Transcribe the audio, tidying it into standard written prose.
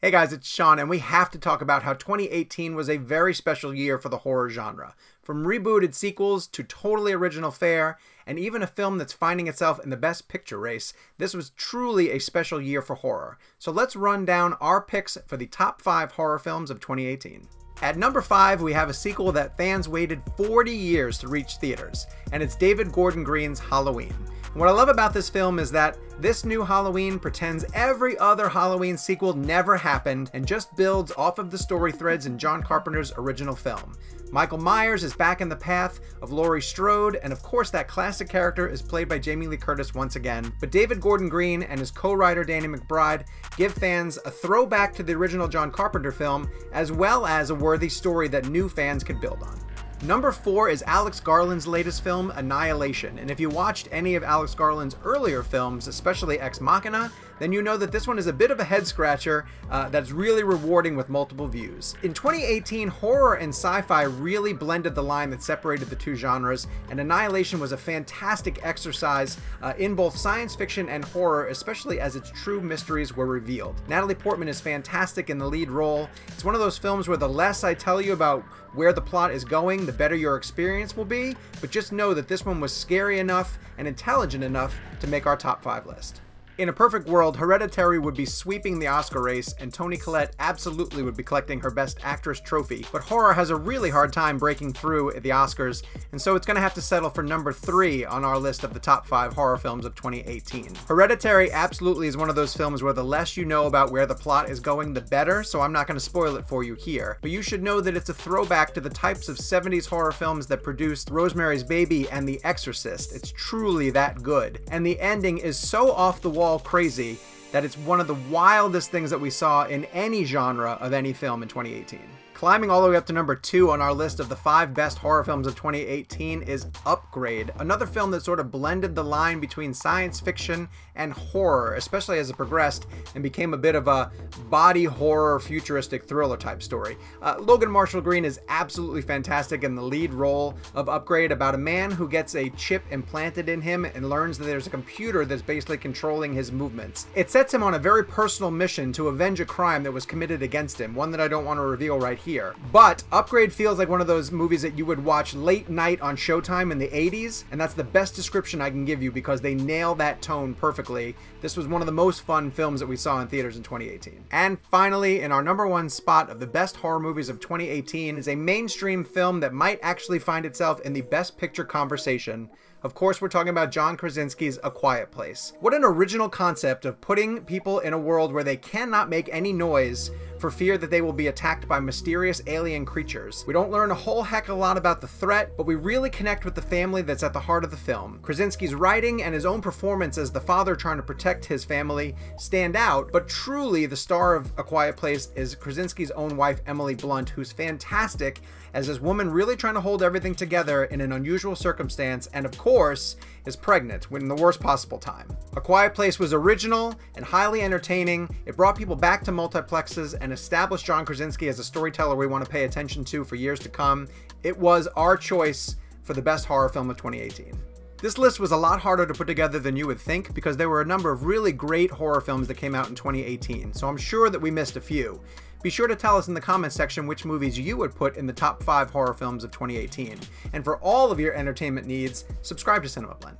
Hey guys, it's Sean, and we have to talk about how 2018 was a very special year for the horror genre. From rebooted sequels to totally original fare, and even a film that's finding itself in the Best Picture race, this was truly a special year for horror. So let's run down our picks for the top 5 horror films of 2018. At number 5, we have a sequel that fans waited 40 years to reach theaters, and it's David Gordon Green's Halloween. What I love about this film is that this new Halloween pretends every other Halloween sequel never happened and just builds off of the story threads in John Carpenter's original film. Michael Myers is back in the path of Laurie Strode, and of course that classic character is played by Jamie Lee Curtis once again, but David Gordon Green and his co-writer Danny McBride give fans a throwback to the original John Carpenter film, as well as a worthy story that new fans could build on. Number 4 is Alex Garland's latest film, Annihilation, and if you watched any of Alex Garland's earlier films, especially Ex Machina, then you know that this one is a bit of a head-scratcher that's really rewarding with multiple views. In 2018, horror and sci-fi really blended the line that separated the two genres, and Annihilation was a fantastic exercise in both science fiction and horror, especially as its true mysteries were revealed. Natalie Portman is fantastic in the lead role. It's one of those films where the less I tell you about where the plot is going, the better your experience will be, but just know that this one was scary enough and intelligent enough to make our top 5 list. In a perfect world, Hereditary would be sweeping the Oscar race, and Toni Collette absolutely would be collecting her Best Actress trophy, but horror has a really hard time breaking through at the Oscars, and so it's going to have to settle for number 3 on our list of the top 5 horror films of 2018. Hereditary absolutely is one of those films where the less you know about where the plot is going, the better, so I'm not going to spoil it for you here, but you should know that it's a throwback to the types of 70s horror films that produced Rosemary's Baby and The Exorcist. It's truly that good, and the ending is so off the wall crazy that it's one of the wildest things that we saw in any genre of any film in 2018. Climbing all the way up to number 2 on our list of the 5 best horror films of 2018 is Upgrade, another film that sort of blended the line between science fiction and horror, especially as it progressed and became a bit of a body horror futuristic thriller type story. Logan Marshall Green is absolutely fantastic in the lead role of Upgrade, about a man who gets a chip implanted in him and learns that there's a computer that's basically controlling his movements. It sets him on a very personal mission to avenge a crime that was committed against him, one that I don't want to reveal right here. But Upgrade feels like one of those movies that you would watch late night on Showtime in the 80s, and that's the best description I can give you because they nail that tone perfectly. This was one of the most fun films that we saw in theaters in 2018. And finally, in our number 1 spot of the best horror movies of 2018 is a mainstream film that might actually find itself in the Best Picture conversation. Of course, we're talking about John Krasinski's A Quiet Place. What an original concept of putting people in a world where they cannot make any noise for fear that they will be attacked by mysterious alien creatures. We don't learn a whole heck of a lot about the threat, but we really connect with the family that's at the heart of the film. Krasinski's writing and his own performance as the father trying to protect his family stand out, but truly the star of A Quiet Place is Krasinski's own wife, Emily Blunt, who's fantastic as this woman really trying to hold everything together in an unusual circumstance, and of course, is pregnant in the worst possible time. A Quiet Place was original and highly entertaining. It brought people back to multiplexes and established John Krasinski as a storyteller we want to pay attention to for years to come. It was our choice for the best horror film of 2018. This list was a lot harder to put together than you would think because there were a number of really great horror films that came out in 2018, so I'm sure that we missed a few. Be sure to tell us in the comments section which movies you would put in the top 5 horror films of 2018. And for all of your entertainment needs, subscribe to CinemaBlend.